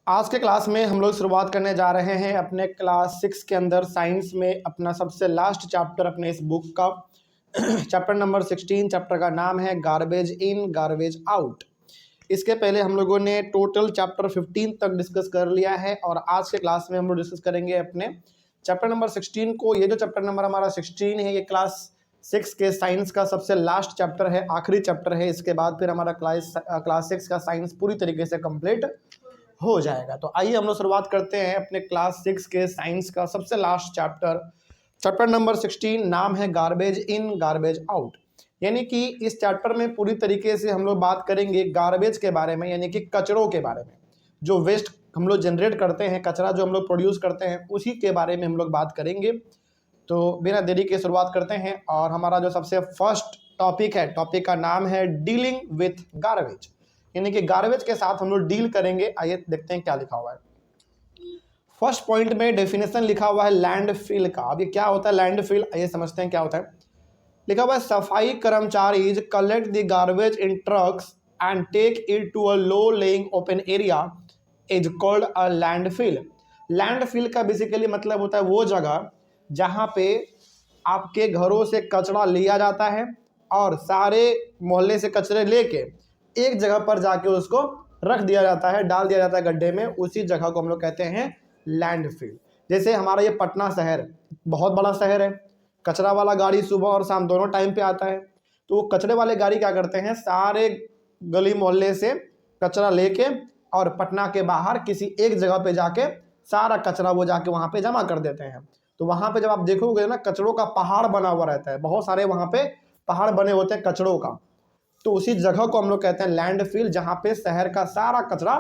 आज के क्लास में हम लोग शुरुआत करने जा रहे हैं अपने क्लास 6 के अंदर साइंस में अपना सबसे लास्ट चैप्टर अपने इस बुक का चैप्टर नंबर 16। चैप्टर का नाम है गार्बेज इन गार्बेज आउट। इसके पहले हम लोगों ने टोटल चैप्टर 15 तक डिस्कस कर लिया है और आज के क्लास में हम लोग डिस्कस करेंगे अपने चैप्टर नंबर 16 को। ये जो चैप्टर नंबर हमारा 16 है ये क्लास 6 के साइंस का सबसे लास्ट चैप्टर है, आखिरी चैप्टर है। इसके बाद फिर हमारा क्लास 6 का साइंस पूरी तरीके से कंप्लीट हो जाएगा। तो आइए हम लोग शुरुआत करते हैं अपने क्लास 6 के साइंस का सबसे लास्ट चैप्टर, चैप्टर नंबर 16। नाम है गार्बेज इन गार्बेज आउट। यानी कि इस चैप्टर में पूरी तरीके से हम लोग बात करेंगे गार्बेज के बारे में, यानी कि कचरों के बारे में। जो वेस्ट हम लोग जनरेट करते हैं, कचरा जो हम लोग प्रोड्यूस करते हैं, उसी के बारे में हम लोग बात करेंगे। तो बिना देरी के शुरुआत करते हैं और हमारा जो सबसे फर्स्ट टॉपिक है, टॉपिक का नाम है डीलिंग विथ गार्बेज, यानी कि गार्बेज के साथ हम लोग डील करेंगे। आइए देखते हैं क्या लिखा हुआ है। फर्स्ट पॉइंट में डेफिनेशन लिखा हुआ है लैंडफिल का। अब ये क्या होता है लैंडफिल, आइए समझते हैं क्या होता है। लिखा हुआ है सफाई कर्मचारी collect the garbage in trucks and take it to a low lying open area is called a landfill. Landfill का बेसिकली मतलब होता है वो जगह जहाँ पे आपके घरों से कचरा लिया जाता है और सारे मोहल्ले से कचरे लेके एक जगह पर जाके उसको रख दिया जाता है, डाल दिया जाता है गड्ढे में। उसी जगह को हम लोग कहते हैं लैंडफिल। जैसे हमारा ये पटना शहर बहुत बड़ा शहर है, कचरा वाला गाड़ी सुबह और शाम दोनों टाइम पे आता है। तो वो कचरे वाले गाड़ी क्या करते हैं, सारे गली मोहल्ले से कचरा लेके और पटना के बाहर किसी एक जगह पे जाके सारा कचरा वो जाके वहाँ पे जमा कर देते हैं। तो वहाँ पे जब आप देखोगे ना, कचरों का पहाड़ बना हुआ रहता है, बहुत सारे वहाँ पे पहाड़ बने होते हैं कचरों का। तो उसी जगह को हम लोग कहते हैं लैंडफिल, जहाँ पे शहर का सारा कचरा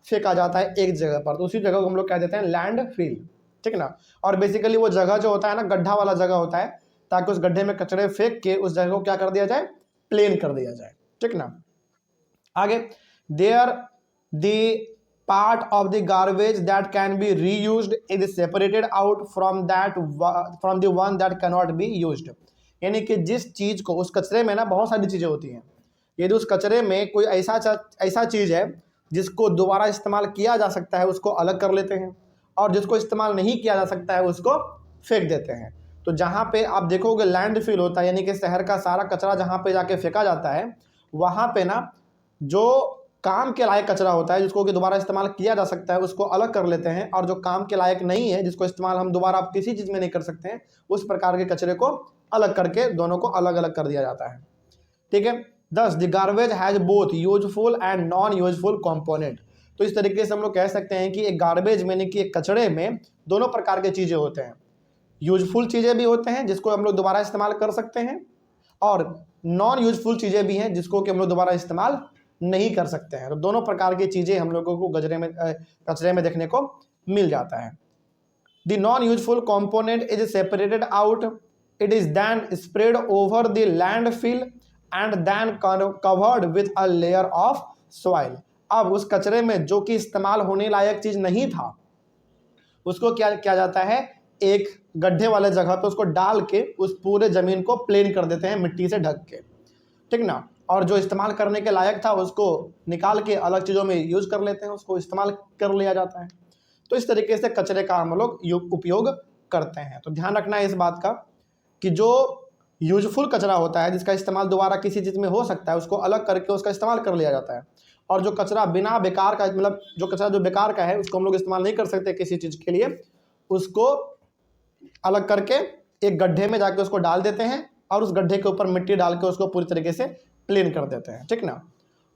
फेंका जाता है एक जगह पर। तो उसी जगह को हम लोग कह देते हैं लैंडफिल, ठीक ना। और बेसिकली वो जगह जो होता है ना, गड्ढा वाला जगह होता है, ताकि उस गड्ढे में कचरे फेंक के उस जगह को क्या कर दिया जाए, प्लेन कर दिया जाए, ठीक ना। आगे, there the part of the garbage that can be reused is separated out from the one that can not be used. यानी कि जिस चीज को, उस कचरे में ना बहुत सारी चीजें होती हैं, यदि उस कचरे में कोई ऐसा चीज़ है जिसको दोबारा इस्तेमाल किया जा सकता है, उसको अलग कर लेते हैं, और जिसको इस्तेमाल नहीं किया जा सकता है उसको फेंक देते हैं। तो जहाँ पे आप देखोगे लैंडफिल होता है, यानी कि शहर का सारा कचरा जहाँ पे जाके फेंका जाता है, वहाँ पे ना जो काम के लायक कचरा होता है, जिसको कि दोबारा इस्तेमाल किया जा सकता है, उसको अलग कर लेते हैं, और जो काम के लायक नहीं है, जिसको इस्तेमाल हम दोबारा आप किसी चीज़ में नहीं कर सकते हैं, उस प्रकार के कचरे को अलग करके दोनों को अलग अलग कर दिया जाता है, ठीक है। Thus, the garbage has both useful and non-useful component। तो इस तरीके से हम लोग कह सकते हैं कि एक गार्बेज में, यानी कि एक कचरे में दोनों प्रकार के चीज़ें होते हैं। यूजफुल चीज़ें भी होते हैं जिसको हम लोग दोबारा इस्तेमाल कर सकते हैं, और नॉन यूजफुल चीज़ें भी हैं जिसको कि हम लोग दोबारा इस्तेमाल नहीं कर सकते हैं। तो दोनों प्रकार की चीज़ें हम लोगों को कचरे में देखने को मिल जाता है। The non-useful component is separated out. It is then spread over the landfill and then covered with a layer of soil। अब उस कचरे में जो कि इस्तेमाल होने लायक चीज नहीं था, उसको क्या किया जाता है, एक गड्ढे वाले जगह पे उसको डाल के उस पूरे जमीन को प्लेन कर देते हैं मिट्टी से ढक के, ठीक ना। और जो इस्तेमाल करने के लायक था उसको निकाल के अलग चीज़ों में यूज कर लेते हैं, उसको इस्तेमाल कर लिया जाता है। तो इस तरीके से कचरे का हम लोग उपयोग करते हैं। तो ध्यान रखना है इस बात का कि जो यूजफुल कचरा होता है, जिसका इस्तेमाल दोबारा किसी चीज़ में हो सकता है, उसको अलग करके उसका इस्तेमाल कर लिया जाता है। और जो कचरा बिना बेकार का, मतलब जो कचरा जो बेकार का है, उसको हम लोग इस्तेमाल नहीं कर सकते किसी चीज़ के लिए, उसको अलग करके एक गड्ढे में जाके उसको डाल देते हैं और उस गड्ढे के ऊपर मिट्टी डाल के उसको पूरी तरीके से प्लेन कर देते हैं, ठीक ना।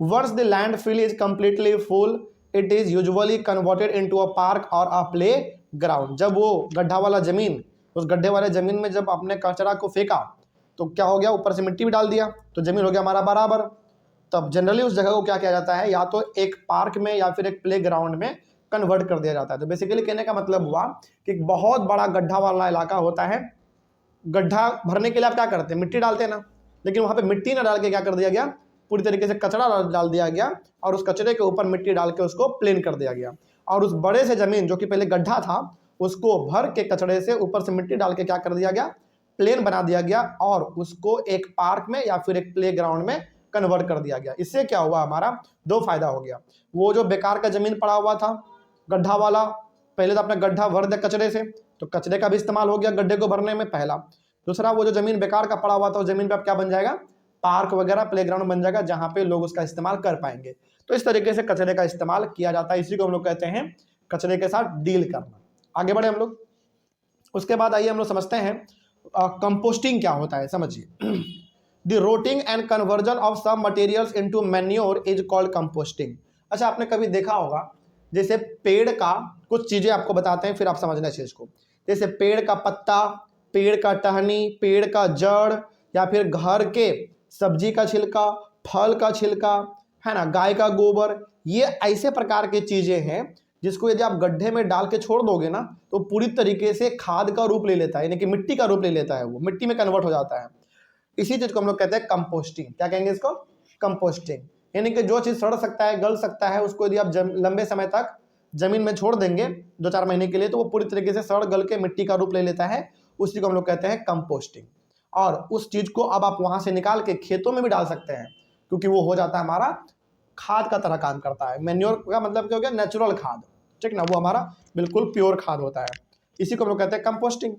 Once the landfill is completely full, it is usually converted into a park or a play ground. जब वो गड्ढा वाला ज़मीन, उस गड्ढे वाले ज़मीन में जब आपने कचरा को फेंका तो क्या हो गया, ऊपर से मिट्टी भी डाल दिया, तो ज़मीन हो गया हमारा बराबर। तब जनरली उस जगह को क्या किया जाता है, या तो एक पार्क में या फिर एक प्ले ग्राउंड में कन्वर्ट कर दिया जाता है। तो बेसिकली कहने का मतलब हुआ कि एक बहुत बड़ा गड्ढा वाला इलाका होता है, गड्ढा भरने के लिए आप क्या करते हैं, मिट्टी डालते हैं ना, लेकिन वहाँ पे मिट्टी ना डाल के क्या कर दिया गया, पूरी तरीके से कचरा डाल दिया गया और उस कचरे के ऊपर मिट्टी डाल के उसको प्लेन कर दिया गया। और उस बड़े से ज़मीन जो कि पहले गड्ढा था, उसको भर के कचरे से ऊपर से मिट्टी डाल के क्या कर दिया गया, प्लेन बना दिया गया, और उसको एक पार्क में या फिर एक प्ले ग्राउंड में कन्वर्ट कर दिया गया। इससे क्या हुआ, हमारा दो फायदा हो गया। वो जो बेकार का ज़मीन पड़ा हुआ था, गड्ढा वाला, पहले तो अपना गड्ढा भर दे कचरे से, तो कचरे का भी इस्तेमाल हो गया गड्ढे को भरने में पहला। दूसरा, वो जो जमीन बेकार का पड़ा हुआ था, जमीन पे अब क्या बन जाएगा, पार्क वगैरह प्लेग्राउंड बन जाएगा जहां पे लोग उसका इस्तेमाल कर पाएंगे। तो इस तरीके से कचरे का इस्तेमाल किया जाता है, इसी को हम लोग कहते हैं कचरे के साथ डील करना। आगे बढ़े हम लोग। उसके बाद आइए हम लोग समझते हैं कंपोस्टिंग क्या होता है, समझिए। The rotting and conversion of some materials into manure is called composting. अच्छा, आपने कभी देखा होगा, जैसे पेड़ का कुछ चीजें आपको बताते हैं, फिर आप समझना इस चीज को। जैसे पेड़ का पत्ता, पेड़ का टहनी, पेड़ का जड़, या फिर घर के सब्जी का छिलका, फल का छिलका, है ना, गाय का गोबर, ये ऐसे प्रकार के चीजें हैं जिसको यदि आप गड्ढे में डाल के छोड़ दोगे ना, तो पूरी तरीके से खाद का रूप ले लेता है, यानी कि मिट्टी का रूप ले लेता है, वो मिट्टी में कन्वर्ट हो जाता है। इसी चीज को हम लोग कहते हैं कंपोस्टिंग। क्या कहेंगे इसको, कंपोस्टिंग। यानी कि जो चीज सड़ सकता है, गल सकता है, उसको यदि आप लंबे समय तक जमीन में छोड़ देंगे 2-4 महीने के लिए, तो वो पूरी तरीके से सड़ गल के मिट्टी का रूप ले लेता है, उसी को हम लोग कहते हैं कंपोस्टिंग। और उस चीज को अब आप वहां से निकाल के खेतों में भी डाल सकते हैं, क्योंकि वो हो जाता है हमारा खाद का तरह काम करता है। मैन्योर का मतलब क्या हो गया, नेचुरल खाद, ठीक ना, वो हमारा बिल्कुल प्योर खाद होता है, इसी को हम लोग कहते हैं कंपोस्टिंग।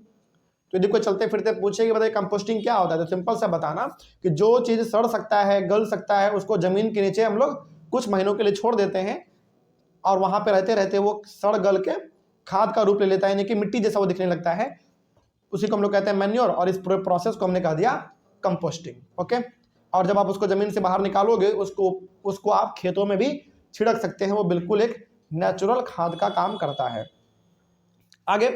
तो यदि कोई चलते फिरते पूछे कि बताइए कंपोस्टिंग क्या होता है, तो सिंपल सा बताना कि जो चीज सड़ सकता है, गल सकता है, उसको जमीन के नीचे हम लोग कुछ महीनों के लिए छोड़ देते हैं, और वहां पे रहते रहते वो सड़ गल के खाद का रूप ले लेता है, यानी कि मिट्टी जैसा वो दिखने लगता है, उसी को हम लोग कहते हैं मैन्योर। और इस पूरे प्रोसेस को हमने कह दिया कंपोस्टिंग। ओके। और जब आप उसको जमीन से बाहर निकालोगे, उसको आप खेतों में भी छिड़क सकते हैं, वो बिल्कुल एक नेचुरल खाद का काम करता है। आगे,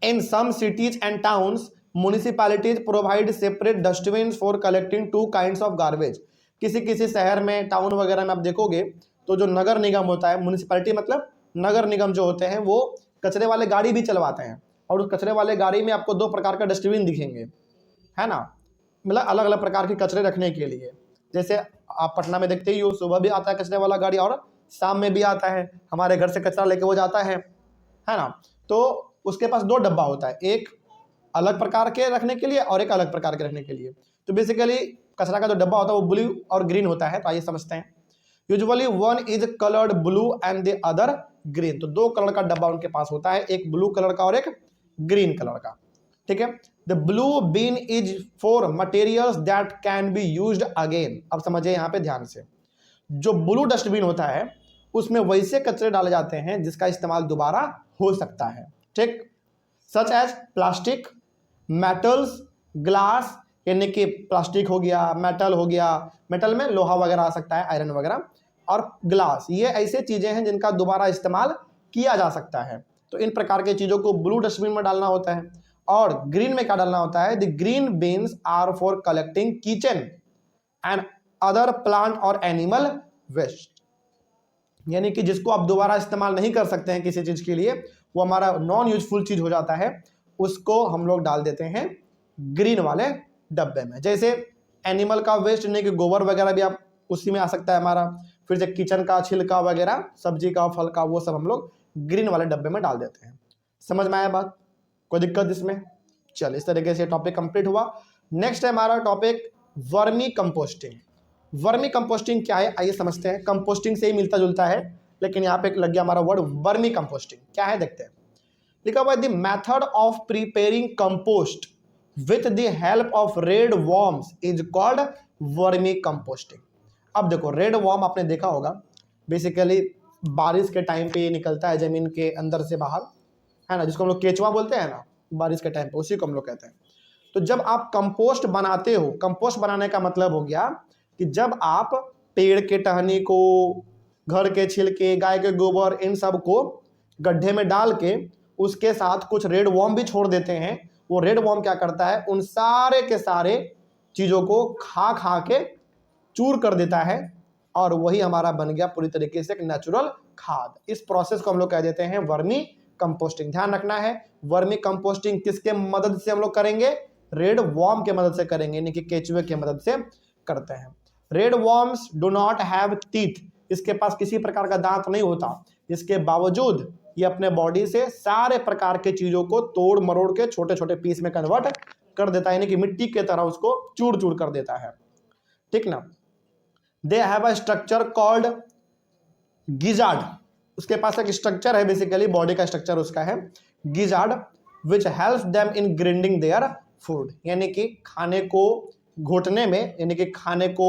in some cities and towns municipalities provide separate dustbin for collecting 2 kinds of garbage. किसी किसी शहर में, टाउन वगैरह में आप देखोगे तो जो नगर निगम होता है, म्युनिसिपैलिटी मतलब नगर निगम जो होते हैं, वो कचरे वाले गाड़ी भी चलवाते हैं, और उस कचरे वाले गाड़ी में आपको 2 प्रकार का डस्टबिन दिखेंगे, है ना, मतलब अलग अलग प्रकार के कचरे रखने के लिए। जैसे आप पटना में देखते ही हो, सुबह भी आता है कचरे वाला गाड़ी और शाम में भी आता है, हमारे घर से कचरा लेके वो जाता है ना। तो उसके पास 2 डब्बा होता है, एक अलग प्रकार के रखने के लिए और एक अलग प्रकार के रखने के लिए। तो बेसिकली कचरा का जो डब्बा होता है वो ब्लू और ग्रीन होता है। तो आइए समझते हैं। Usually one is coloured blue and the other green. तो 2 कलर का डब्बा उनके पास होता है, एक ब्लू कलर का और एक ग्रीन कलर का, ठीक है। The blue bin is for materials that can be used again. अब समझिए यहाँ पे ध्यान से, जो ब्लू डस्टबिन होता है उसमें वैसे कचरे डाले जाते हैं जिसका इस्तेमाल दोबारा हो सकता है, ठीक, such as plastic, metals, glass, यानी कि प्लास्टिक हो गया, मेटल हो गया, मेटल में लोहा वगैरह आ सकता है, आयरन वगैरह, और ग्लास, ये ऐसे चीजें हैं जिनका दोबारा इस्तेमाल किया जा सकता है। तो इन प्रकार की चीजों को ब्लू डस्टबिन में डालना होता है। और ग्रीन में क्या डालना होता है, the green bins are for collecting kitchen and other plant or animal waste. यानी कि जिसको आप दोबारा इस्तेमाल नहीं कर सकते हैं किसी चीज के लिए, वो हमारा नॉन यूजफुल चीज हो जाता है, उसको हम लोग डाल देते हैं ग्रीन वाले डब्बे में। जैसे एनिमल का वेस्ट, यानी कि गोबर वगैरह भी आप उसी में आ सकता है हमारा, फिर से किचन का छिलका वगैरह, सब्जी का, फल का, वो सब हम लोग ग्रीन वाले डब्बे में डाल देते हैं। समझ में आया बात, कोई दिक्कत इसमें? चल, इस तरीके से टॉपिक कंप्लीट हुआ। नेक्स्ट है हमारा topic vermi composting. Vermi composting क्या है, आइए समझते हैं। कंपोस्टिंग से ही मिलता जुलता है, लेकिन यहाँ पे लग गया हमारा वर्ड वर्मी कंपोस्टिंग। क्या है देखते हैं। लिखा हुआ है the method of preparing compost with the help of red worms is called vermi composting. अब देखो, रेड वॉर्म आपने देखा होगा, बेसिकली बारिश के टाइम पे ये निकलता है जमीन के अंदर से बाहर, है ना, जिसको हम लोग केचुआ बोलते हैं ना, बारिश के टाइम पे, उसी को हम लोग कहते हैं। तो जब आप कंपोस्ट बनाते हो, कंपोस्ट बनाने का मतलब हो गया कि जब आप पेड़ के टहनी को, घर के छिलके, गाय के गोबर, इन सब को गड्ढे में डाल के उसके साथ कुछ रेड वॉर्म भी छोड़ देते हैं। वो रेड वॉर्म क्या करता है, उन सारे के सारे चीजों को खा खा के चूर कर देता है, और वही हमारा बन गया पूरी तरीके से एक नेचुरल खाद। इस प्रोसेस को हम लोग कह देते हैं वर्मी कंपोस्टिंग। ध्यान रखना है, वर्मी कंपोस्टिंग किसके मदद से हम लोग करेंगे, रेड वॉर्म के मदद से करेंगे, यानी कि केचुए की मदद से करते हैं। Red worms do not have teeth. इसके पास किसी प्रकार का दांत नहीं होता, इसके बावजूद ये अपने बॉडी से सारे प्रकार के चीजों को तोड़ मरोड़ के छोटे छोटे पीस में कन्वर्ट कर देता है, यानी कि मिट्टी के तरह उसको चूर चूर कर देता है, ठीक ना। They have a structure called gizzard. उसके पास एक स्ट्रक्चर है, बेसिकली बॉडी का स्ट्रक्चर उसका है gizzard, which helps them in grinding their food, यानी कि खाने को घोटने में, यानी कि खाने को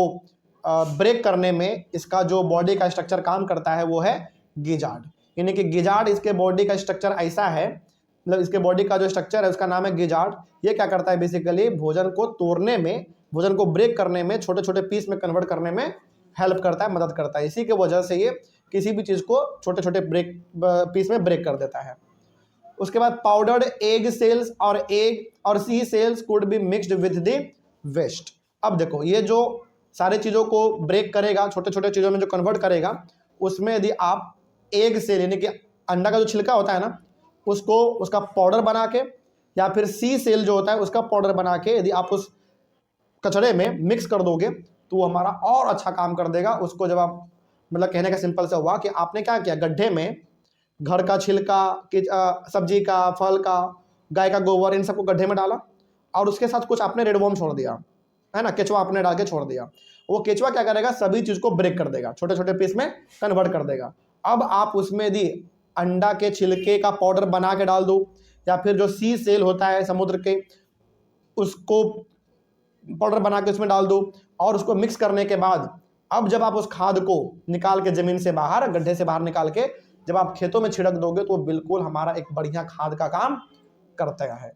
ब्रेक करने में इसका जो बॉडी का स्ट्रक्चर काम करता है वो है गिजार्ड। यानी कि गिजार्ड, इसके बॉडी का स्ट्रक्चर ऐसा है, मतलब इसके बॉडी का जो स्ट्रक्चर है उसका नाम है गिजार्ड। ये क्या करता है, बेसिकली भोजन को तोड़ने में, भोजन को ब्रेक करने में, छोटे छोटे पीस में कन्वर्ट करने में हेल्प करता है, मदद करता है। इसी की वजह से ये किसी भी चीज़ को छोटे छोटे पीस में ब्रेक कर देता है। उसके बाद पाउडर्ड एग सेल्स और sea shells could be mixed with the waste. अब देखो, ये जो सारी चीज़ों को ब्रेक करेगा, छोटे छोटे चीज़ों में जो कन्वर्ट करेगा, उसमें यदि आप एग सेल यानी कि अंडा का जो छिलका होता है ना, उसको उसका पाउडर बना के, या फिर सी सेल जो होता है उसका पाउडर बना के यदि आप उस कचड़े में मिक्स कर दोगे तो वो हमारा और अच्छा काम कर देगा। उसको जब आप, मतलब कहने का सिंपल से हुआ कि आपने क्या किया, गड्ढे में घर का छिलका, सब्जी का, फल का, गाय का गोबर, इन सबको गड्ढे में डाला और उसके साथ कुछ आपने रेड वॉर्म छोड़ दिया, है ना, केचुआ आपने डाल के छोड़ दिया। वो केचुआ क्या करेगा, सभी चीज़ को ब्रेक कर देगा, छोटे छोटे पीस में कन्वर्ट कर देगा। अब आप उसमें यदि अंडा के छिलके का पाउडर बना के डाल दो, या फिर जो सी सेल होता है समुद्र के, उसको पाउडर बना के उसमें डाल दो, और उसको मिक्स करने के बाद अब जब आप उस खाद को निकाल के ज़मीन से बाहर, गड्ढे से बाहर निकाल के जब आप खेतों में छिड़क दोगे तो बिल्कुल हमारा एक बढ़िया खाद का काम करता है।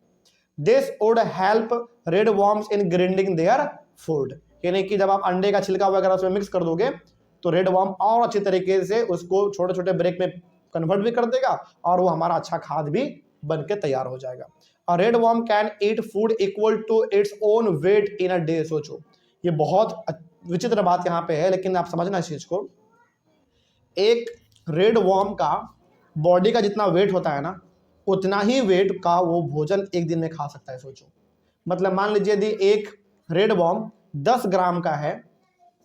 This would help red worms in grinding their food, यानी कि जब आप अंडे का छिलका वगैरह उसमें मिक्स कर दोगे तो रेड वॉर्म और अच्छी तरीके से उसको छोटे छोटे ब्रेक में कन्वर्ट भी कर देगा और वो हमारा अच्छा खाद भी बन के तैयार हो जाएगा। और red worm can eat food equal to its own weight in a day. सोचो, ये बहुत विचित्र बात यहाँ पे है, लेकिन आप समझना इस चीज को। एक रेड वॉर्म का बॉडी का जितना वेट होता है ना, उतना ही वेट का वो भोजन एक दिन में खा सकता है। सोचो, मतलब मान लीजिए यदि एक रेड वॉर्म 10 ग्राम का है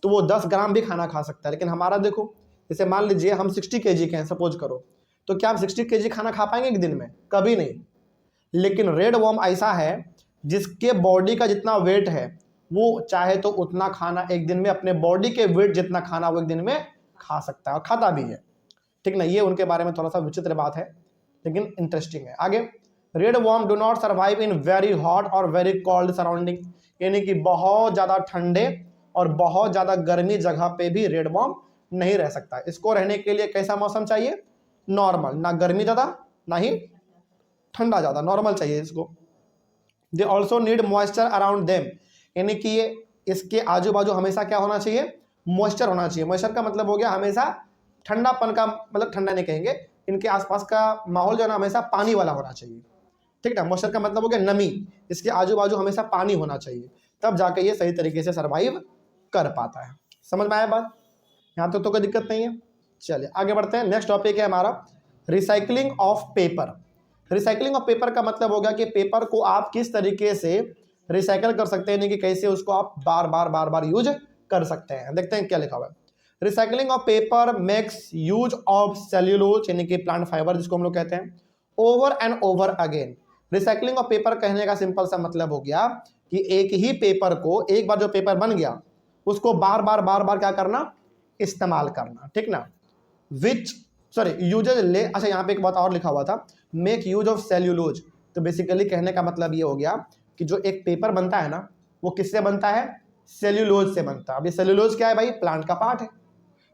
तो वो 10 ग्राम भी खाना खा सकता है। लेकिन हमारा देखो, जैसे मान लीजिए हम 60 kg के हैं सपोज करो, तो क्या हम 60 kg खाना खा पाएंगे एक दिन में? कभी नहीं। लेकिन रेड वॉर्म ऐसा है जिसके बॉडी का जितना वेट है वो चाहे तो उतना खाना एक दिन में, अपने बॉडी के वेट जितना खाना वो एक दिन में खा सकता है और खाता भी है। ठीक ना, ये उनके बारे में थोड़ा सा विचित्र बात है लेकिन इंटरेस्टिंग है। आगे, red worm do not survive in very hot or very cold surrounding, यानी कि बहुत ज़्यादा ठंडे और बहुत ज़्यादा गर्मी जगह पे भी रेड वॉर्म नहीं रह सकता। इसको रहने के लिए कैसा मौसम चाहिए? नॉर्मल, ना गर्मी ज़्यादा ना ही ठंडा ज़्यादा, नॉर्मल चाहिए इसको। They also need moisture around them, यानी कि ये इसके आजू बाजू हमेशा क्या होना चाहिए? मॉइस्चर होना चाहिए। मॉइस्चर का मतलब हो गया हमेशा ठंडापन का, मतलब ठंडा नहीं कहेंगे, इनके आसपास का माहौल जो है ना हमेशा पानी वाला होना चाहिए। ठीक है, मॉइस्चर का मतलब हो गया नमी, इसके आजू बाजू हमेशा पानी होना चाहिए, तब जाके ये सही तरीके से सर्वाइव कर पाता है। समझ में आया बात? यहाँ तक तो कोई दिक्कत नहीं है। चलिए आगे बढ़ते हैं। नेक्स्ट टॉपिक है हमारा recycling of paper. Recycling of paper का मतलब हो गया कि पेपर को आप किस तरीके से रिसाइकल कर सकते हैं, यानी कि कैसे उसको आप बार बार यूज कर सकते हैं। देखते हैं क्या लिखा हुआ है। Recycling of paper makes use of cellulose, यानी कि प्लांट फाइबर जिसको हम लोग कहते हैं, over and over again. Recycling of paper कहने का सिंपल सा मतलब हो गया कि एक ही पेपर को, एक बार जो पेपर बन गया उसको बार बार क्या करना? इस्तेमाल करना। ठीक ना, यूजेज ले, अच्छा यहाँ पे एक बात और लिखा हुआ था, मेक यूज ऑफ सेल्यूलोज। तो बेसिकली कहने का मतलब ये हो गया कि जो एक पेपर बनता है ना वो किससे बनता है? सेल्यूलोज से बनता है। अब ये सेल्यूलोज क्या है भाई? प्लांट का पार्ट है।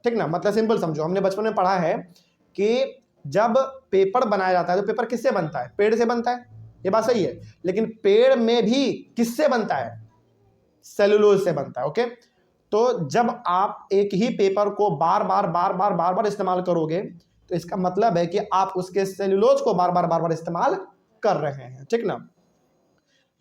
ठीक ना, मतलब सिंपल समझो, हमने बचपन में पढ़ा है कि जब पेपर बनाया जाता है तो पेपर किससे बनता है? पेड़ से बनता है, ये बात सही है। लेकिन पेड़ में भी किससे बनता है? सेल्यूलोज से बनता है। ओके, तो जब आप एक ही पेपर को बार बार इस्तेमाल करोगे तो इसका मतलब है कि आप उसके सेल्यूलोज को बार बार इस्तेमाल कर रहे हैं। ठीक ना,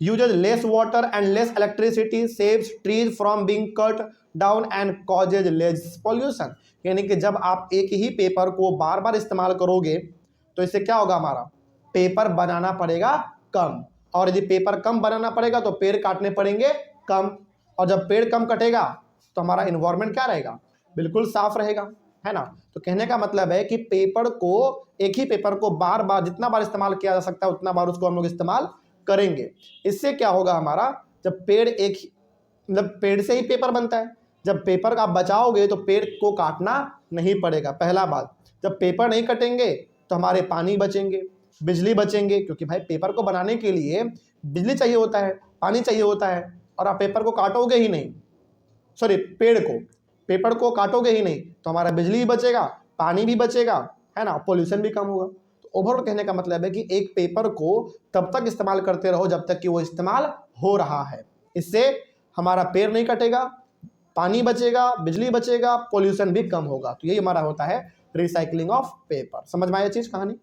uses less water and less electricity, saves trees from being cut down and causes less pollution, यानी कि जब आप एक ही पेपर को बार बार इस्तेमाल करोगे तो इससे क्या होगा? हमारा पेपर बनाना पड़ेगा कम, और यदि पेपर कम बनाना पड़ेगा तो पेड़ काटने पड़ेंगे कम, और जब पेड़ कम कटेगा तो हमारा इन्वायरमेंट क्या रहेगा? बिल्कुल साफ रहेगा, है ना। तो कहने का मतलब है कि पेपर को, एक ही पेपर को बार बार जितना बार इस्तेमाल किया जा सकता है उतना बार उसको हम लोग इस्तेमाल करेंगे। इससे क्या होगा? हमारा जब पेड़ मतलब पेड़ से ही पेपर बनता है, जब पेपर का आप बचाओगे तो पेड़ को काटना नहीं पड़ेगा। पहला बात, जब पेपर नहीं कटेंगे तो हमारे पानी बचेंगे, बिजली बचेंगे, क्योंकि भाई पेपर को बनाने के लिए बिजली चाहिए होता है, पानी चाहिए होता है, और आप पेपर को काटोगे ही नहीं, सॉरी पेपर को काटोगे ही नहीं, तो हमारा बिजली भी बचेगा, पानी भी बचेगा, है ना, पोल्यूशन भी कम होगा। तो ओवरऑल कहने का मतलब है कि एक पेपर को तब तक इस्तेमाल करते रहो जब तक कि वो इस्तेमाल हो रहा है। इससे हमारा पेड़ नहीं कटेगा, पानी बचेगा, बिजली बचेगा, पोल्यूशन भी कम होगा। तो यही हमारा होता है रिसाइकलिंग ऑफ पेपर। समझ में आया चीज, कहानी?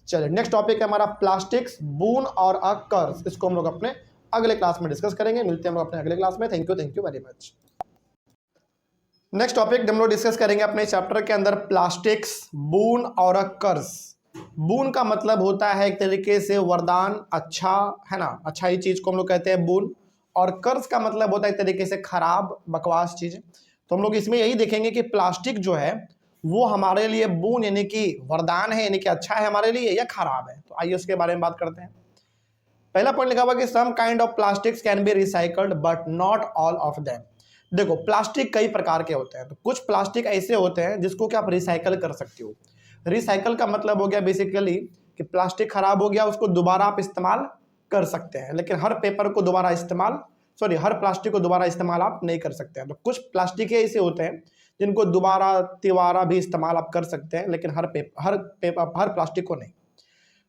चलिए नेक्स्ट टॉपिक है हमारा प्लास्टिक्स, बून और अ कर्स। इसको हम लोग अपने अगले क्लास में डिस्कस करेंगे। मिलते हैं हम लोग अपने अगले क्लास में। Thank you very much. Next topic हम लोग डिस्कस करेंगे अपने चैप्टर के अंदर प्लास्टिक्स, बून और अ कर्स। बून का मतलब होता है एक तरीके से वरदान, अच्छा, है ना, अच्छा ही चीज को हम लोग कहते हैं बून। और कर्स का मतलब होता है एक तरीके से खराब, बकवास चीज। तो हम लोग इसमें यही देखेंगे कि प्लास्टिक जो है वो हमारे लिए बून यानी कि वरदान है, यानी कि अच्छा है हमारे लिए, या खराब है। तो आइए उसके बारे में बात करते हैं। पहला पॉइंट लिखा हुआ कि some kind of plastics can be recycled but not all of them. देखो प्लास्टिक कई प्रकार के होते हैं, तो कुछ प्लास्टिक ऐसे होते हैं जिसको कि आप रिसाइकल कर सकते हो। रिसाइकल का मतलब हो गया बेसिकली कि प्लास्टिक खराब हो गया, उसको दोबारा आप इस्तेमाल कर सकते हैं, लेकिन हर पेपर को दोबारा इस्तेमाल, सॉरी, हर प्लास्टिक को दोबारा इस्तेमाल आप नहीं कर सकते हैं। तो कुछ प्लास्टिक ऐसे होते हैं जिनको दोबारा तिबारा भी इस्तेमाल आप कर सकते हैं, लेकिन हर प्लास्टिक को नहीं।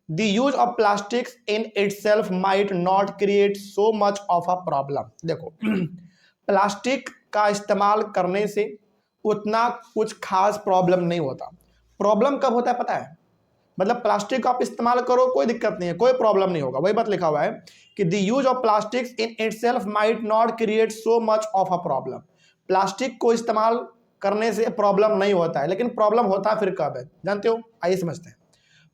The use of plastics in itself might not create so much of a problem। देखो प्लास्टिक का इस्तेमाल करने से उतना कुछ खास प्रॉब्लम नहीं होता। प्रॉब्लम कब होता है पता है? मतलब प्लास्टिक को आप इस्तेमाल करो, कोई दिक्कत नहीं है, कोई प्रॉब्लम नहीं होगा। वही बात लिखा हुआ है कि the use of plastics in itself might not create so much of a problem. Plastic को इस्तेमाल करने से प्रॉब्लम नहीं होता है, लेकिन प्रॉब्लम होता है फिर कब है जानते हो? आइए समझते हैं।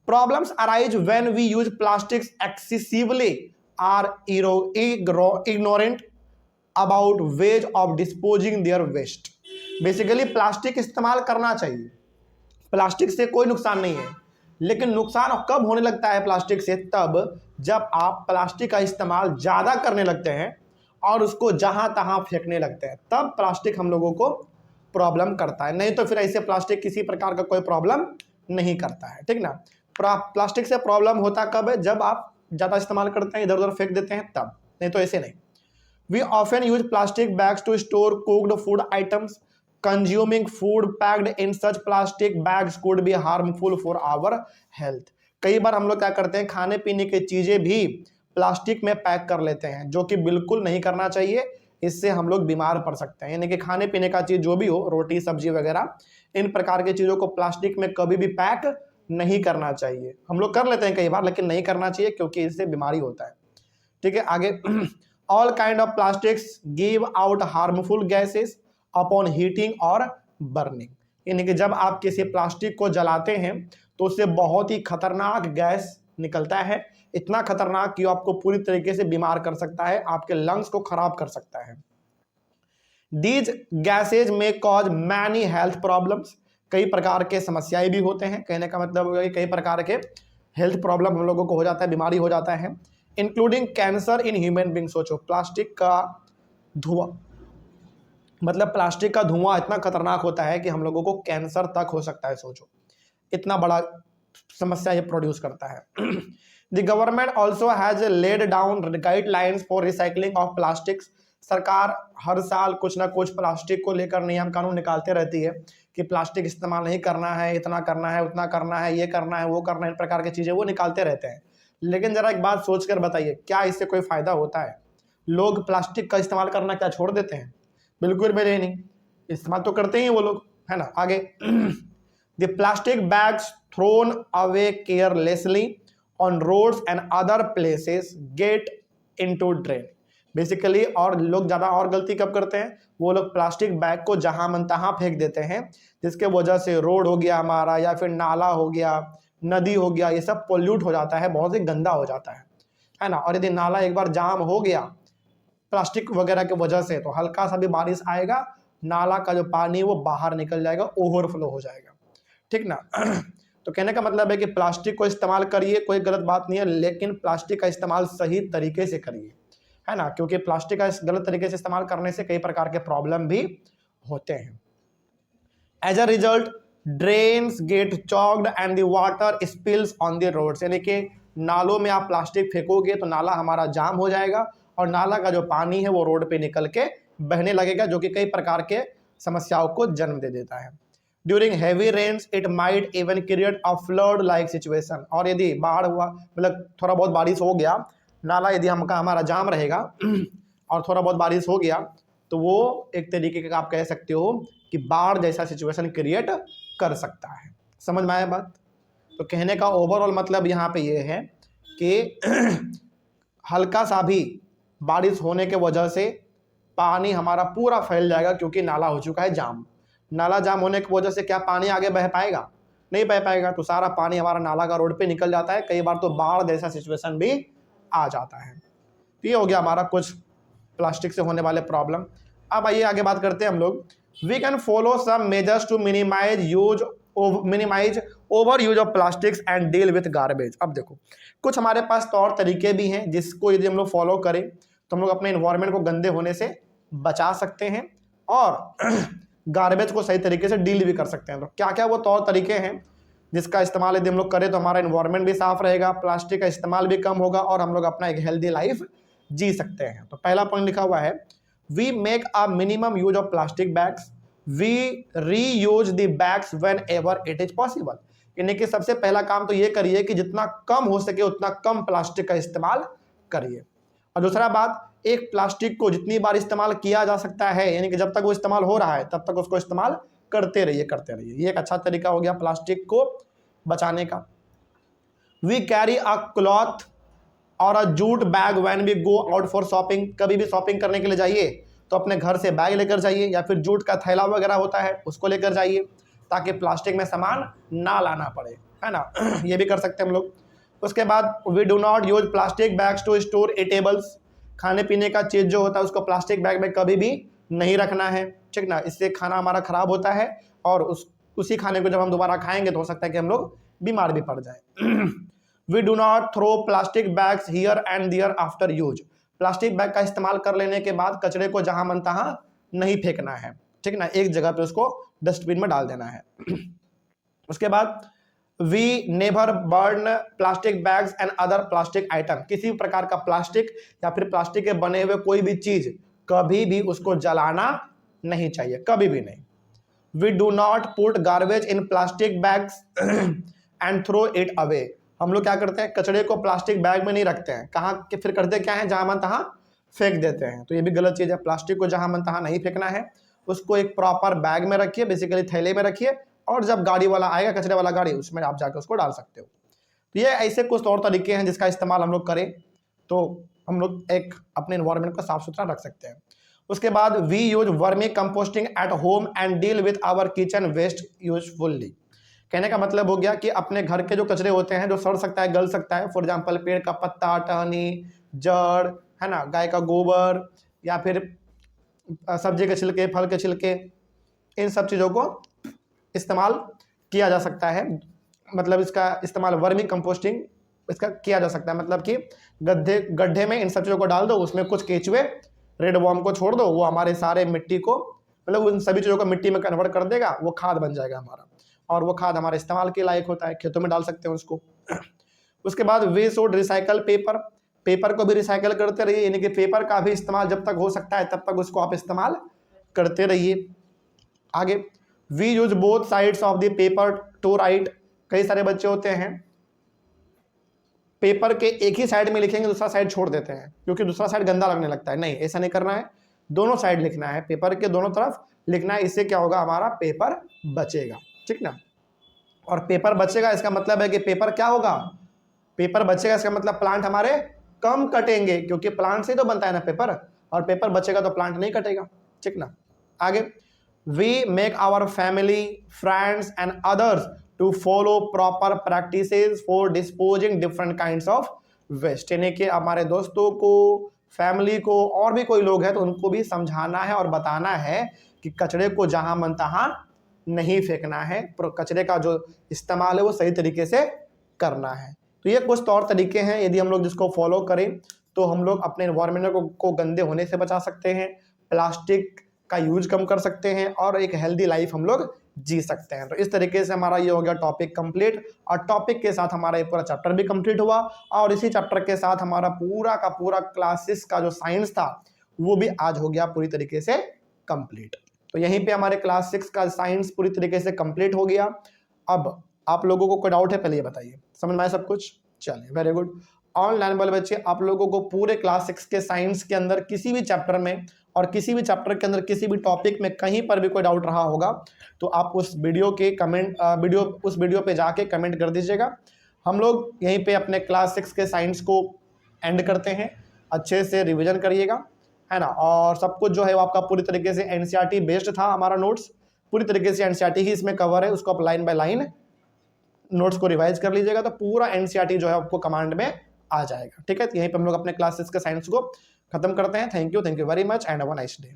Problems arise when we use plastics excessively, are ignorant about ways of disposing their waste। Basically plastic इस्तेमाल करना चाहिए, प्लास्टिक से कोई नुकसान नहीं है, लेकिन नुकसान कब होने लगता है प्लास्टिक से? तब जब आप प्लास्टिक का इस्तेमाल ज़्यादा करने लगते हैं और उसको जहां तहां फेंकने लगते हैं, तब प्लास्टिक हम लोगों को प्रॉब्लम करता है। नहीं तो फिर ऐसे प्लास्टिक किसी प्रकार का कोई प्रॉब्लम नहीं करता है, ठीक ना। प्लास्टिक से प्रॉब्लम होता कब है? जब आप ज़्यादा इस्तेमाल करते हैं, इधर उधर फेंक देते हैं, तब, नहीं तो ऐसे नहीं। We often use plastic bags to store cooked food items. Consuming food packed in such plastic bags could be harmful for our health. कई बार हम लोग क्या करते हैं, खाने पीने की चीज़ें भी प्लास्टिक में पैक कर लेते हैं, जो कि बिल्कुल नहीं करना चाहिए। इससे हम लोग बीमार पड़ सकते हैं। यानी कि खाने पीने का चीज़ जो भी हो, रोटी सब्जी वगैरह, इन प्रकार की चीज़ों को प्लास्टिक में कभी भी पैक नहीं करना चाहिए। हम लोग कर लेते हैं कई बार, लेकिन नहीं करना चाहिए, क्योंकि इससे बीमारी होता है। ठीक है, आगे all kind of plastics give out harmful gases upon heating और बर्निंग। यानी कि जब आप किसी प्लास्टिक को जलाते हैं तो उससे बहुत ही खतरनाक गैस निकलता है, इतना खतरनाक कि आपको पूरी तरीके से बीमार कर सकता है, आपके लंग्स को खराब कर सकता है। दीज गैसेज में कॉज मैनी हेल्थ प्रॉब्लम्स। कई प्रकार के समस्याएं भी होते हैं। कहने का मतलब होगा कि कई प्रकार के हेल्थ प्रॉब्लम हम लोगों को हो जाता है, बीमारी हो जाता है, including cancer in human being. सोचो प्लास्टिक का धुआं, मतलब प्लास्टिक का धुआं इतना खतरनाक होता है कि हम लोगों को कैंसर तक हो सकता है। सोचो इतना बड़ा समस्या ये प्रोड्यूस करता है। The government also has laid down guidelines for recycling of plastics. सरकार हर साल कुछ ना कुछ प्लास्टिक को लेकर नियम कानून निकालते रहती है कि प्लास्टिक इस्तेमाल नहीं करना है, इतना करना है, उतना करना है, ये करना है, वो करना है, इन प्रकार की चीज़ें वो निकालते रहते हैं। लेकिन जरा एक बात सोच कर बताइए, क्या इससे कोई फायदा होता है? लोग प्लास्टिक का इस्तेमाल करना क्या छोड़ देते हैं? बिल्कुल भी नहीं, इस्तेमाल तो करते ही वो लोग, है ना। आगे the plastic bags thrown away carelessly on roads and other places get into drain. Basically और लोग ज़्यादा और गलती कब करते हैं? वो लोग प्लास्टिक बैग को जहां मन तहां फेंक देते हैं, जिसके वजह से रोड हो गया हमारा, या फिर नाला हो गया, नदी हो गया, ये सब पोल्यूट हो जाता है, बहुत ही गंदा हो जाता है ना। और यदि नाला एक बार जाम हो गया प्लास्टिक वगैरह की वजह से, तो हल्का सा भी बारिश आएगा, नाला का जो पानी वो बाहर निकल जाएगा, ओवरफ्लो हो जाएगा, ठीक ना। तो कहने का मतलब है कि प्लास्टिक को इस्तेमाल करिए, कोई गलत बात नहीं है, लेकिन प्लास्टिक का इस्तेमाल सही तरीके से करिए, है ना, क्योंकि प्लास्टिक का गलत तरीके से इस्तेमाल करने से कई प्रकार के प्रॉब्लम भी होते हैं। As a result drains get choked and the water spills on the roads, यानी कि नालों में आप प्लास्टिक फेंकोगे तो नाला हमारा जाम हो जाएगा और नाला का जो पानी है वो रोड पे निकल के बहने लगेगा, जो कि कई प्रकार के समस्याओं को जन्म दे देता है। During heavy rains it might even create a flood like situation, और यदि बाढ़ हुआ मतलब थोड़ा बहुत बारिश हो गया, नाला यदि हमारा जाम रहेगा और थोड़ा बहुत बारिश हो गया तो वो एक तरीके का आप कह सकते हो कि बाढ़ जैसा सिचुएशन क्रिएट कर सकता है। समझ में आया बात? तो कहने का ओवरऑल मतलब यहाँ पे ये है कि हल्का सा भी बारिश होने के वजह से पानी हमारा पूरा फैल जाएगा, क्योंकि नाला हो चुका है जाम। नाला जाम होने की वजह से क्या पानी आगे बह पाएगा? नहीं बह पाएगा, तो सारा पानी हमारा नाला का रोड पे निकल जाता है। कई बार तो बाढ़ जैसा सिचुएशन भी आ जाता है। तो ये हो गया हमारा कुछ प्लास्टिक से होने वाले प्रॉब्लम। अब आइए आगे बात करते हैं हम लोग। We can follow some measures to minimise overuse of plastics and deal with garbage. अब देखो कुछ हमारे पास तौर तरीके भी हैं जिसको यदि हम लोग फॉलो करें तो हम लोग अपने इन्वायरमेंट को गंदे होने से बचा सकते हैं और गार्बेज को सही तरीके से डील भी कर सकते हैं। तो क्या क्या वो तौर तरीके हैं जिसका इस्तेमाल यदि हम लोग करें तो हमारा इन्वायरमेंट भी साफ रहेगा, प्लास्टिक का इस्तेमाल भी कम होगा और हम लोग अपना एक हेल्दी लाइफ जी सकते हैं। तो पहला पॉइंट लिखा हुआ है, we make a minimum use of plastic bags, we reuse the bags whenever it is possible. यानी कि सबसे पहला काम तो ये करिए कि जितना कम हो सके उतना कम प्लास्टिक का इस्तेमाल करिए। और दूसरा बात, एक प्लास्टिक को जितनी बार इस्तेमाल किया जा सकता है, यानी कि जब तक वो इस्तेमाल हो रहा है तब तक उसको इस्तेमाल करते रहिए। ये एक अच्छा तरीका हो गया प्लास्टिक को बचाने का। We carry a cloth or a jute bag when we go out for shopping. कभी भी शॉपिंग करने के लिए जाइए तो अपने घर से बैग लेकर जाइए या फिर जूट का थैला वगैरह होता है उसको लेकर जाइए, ताकि प्लास्टिक में सामान ना लाना पड़े, है ना। ये भी कर सकते हैं हम लोग। उसके बाद we do not use plastic bags to store eatables. खाने पीने का चीज़ जो होता है उसको प्लास्टिक बैग में कभी भी नहीं रखना है, ठीक ना। इससे खाना हमारा खराब होता है और उसी खाने को जब हम दोबारा खाएंगे तो हो सकता है कि हम लोग बीमार भी पड़ जाए। We do not throw plastic bags here and there after use. Plastic bag का इस्तेमाल कर लेने के बाद कचरे को जहां मन तहां नहीं फेंकना है, ठीक ना। एक जगह पे उसको डस्टबिन में डाल देना है। उसके बाद we never burn plastic bags and other plastic item. किसी प्रकार का प्लास्टिक या फिर प्लास्टिक के बने हुए कोई भी चीज कभी भी उसको जलाना नहीं चाहिए, कभी भी नहीं। We do not put garbage in plastic bags and throw it away. हम लोग क्या करते हैं, कचरे को प्लास्टिक बैग में नहीं रखते हैं, कहाँ के फिर करते क्या है, जहां मन तहां फेंक देते हैं। तो ये भी गलत चीज है। प्लास्टिक को जहां मन तहां नहीं फेंकना है, उसको एक प्रॉपर बैग में रखिए, बेसिकली थैले में रखिए, और जब गाड़ी वाला आएगा, कचरे वाला गाड़ी, उसमें आप जाकर उसको डाल सकते हो। तो ये ऐसे कुछ तौर तरीके हैं जिसका इस्तेमाल हम लोग करें तो हम लोग एक अपने इन्वायरमेंट को साफ सुथरा रख सकते हैं। उसके बाद we use vermicomposting at home and deal with our kitchen waste usefully. कहने का मतलब हो गया कि अपने घर के जो कचरे होते हैं जो सड़ सकता है, गल सकता है, फॉर एग्जांपल पेड़ का पत्ता, टहनी, जड़, है ना, गाय का गोबर या फिर सब्जी के छिलके, फल के छिलके, इन सब चीज़ों को इस्तेमाल किया जा सकता है। मतलब इसका इस्तेमाल वर्मी कंपोस्टिंग इसका किया जा सकता है, मतलब कि गड्ढे में इन सब चीज़ों को डाल दो, उसमें कुछ केचुए, रेड वॉर्म को छोड़ दो, वो हमारे सारे मिट्टी को, मतलब उन सभी चीज़ों को मिट्टी में कन्वर्ट कर देगा, वो खाद बन जाएगा हमारा, और वो खाद हमारे इस्तेमाल के लायक होता है, खेतों में डाल सकते हैं उसको। उसके बाद वे शुड रिसाइकल पेपर। पेपर को भी रिसाइकल करते रहिए, यानी कि पेपर का भी इस्तेमाल जब तक हो सकता है तब तक उसको आप इस्तेमाल करते रहिए। आगे we use both sides of the paper to write. कई सारे बच्चे होते हैं पेपर के एक ही साइड में लिखेंगे, दूसरा साइड छोड़ देते हैं क्योंकि दूसरा साइड गंदा लगने लगता है। नहीं, ऐसा नहीं करना है, दोनों साइड लिखना है, पेपर के दोनों तरफ लिखना है। इससे क्या होगा, हमारा पेपर बचेगा, ठीक ना। और पेपर बचेगा इसका मतलब है कि पेपर क्या होगा, पेपर बचेगा इसका मतलब प्लांट हमारे कम कटेंगे, क्योंकि प्लांट से तो बनता है ना पेपर, और पेपर बचेगा तो प्लांट नहीं कटेगा, ठीक ना। आगे we make our family, friends and others to follow proper practices for disposing different kinds of waste. यानी कि हमारे दोस्तों को, फैमिली को, और भी कोई लोग हैं तो उनको भी समझाना है और बताना है कि कचरे को जहां मन तहां नहीं फेंकना है, कचरे का जो इस्तेमाल है वो सही तरीके से करना है। तो ये कुछ तौर तरीके हैं, यदि हम लोग जिसको फॉलो करें तो हम लोग अपने एनवायरनमेंट को गंदे होने से बचा सकते हैं, प्लास्टिक का यूज कम कर सकते हैं और एक हेल्दी लाइफ हम लोग जी सकते हैं। तो इस तरीके से हमारा ये हो गया टॉपिक कंप्लीट, और टॉपिक के साथ हमारा ये पूरा चैप्टर भी कंप्लीट हुआ, और इसी चैप्टर के साथ हमारा पूरा का पूरा क्लासेस का जो साइंस था वो भी आज हो गया पूरी तरीके से कंप्लीट। तो यहीं पे हमारे क्लास 6 का साइंस पूरी तरीके से कंप्लीट हो गया। अब आप लोगों को कोई डाउट है, पहले ये बताइए, समझ में आया सब कुछ? चलिए, वेरी गुड। ऑनलाइन वाले बच्चे, आप लोगों को पूरे क्लास 6 के साइंस के अंदर किसी भी चैप्टर में और किसी भी चैप्टर के अंदर किसी भी टॉपिक में कहीं पर भी कोई डाउट रहा होगा तो आप उस वीडियो के उस वीडियो पे जाके कमेंट कर दीजिएगा। हम लोग यहीं पे अपने क्लास 6 के साइंस को एंड करते हैं। अच्छे से रिवीजन करिएगा, है ना, और सब कुछ जो है वो आपका पूरी तरीके से एनसीईआरटी बेस्ड था। हमारा नोट्स पूरी तरीके से एनसीईआरटी ही इसमें कवर है, उसको आप लाइन बाय लाइन नोट्स को रिवाइज कर लीजिएगा तो पूरा एनसीईआरटी जो है आपको कमांड में आ जाएगा। ठीक है, यहीं पे हम लोग अपने क्लासेस के साइंस को खत्म करते हैं। Thank you very much and have a nice day.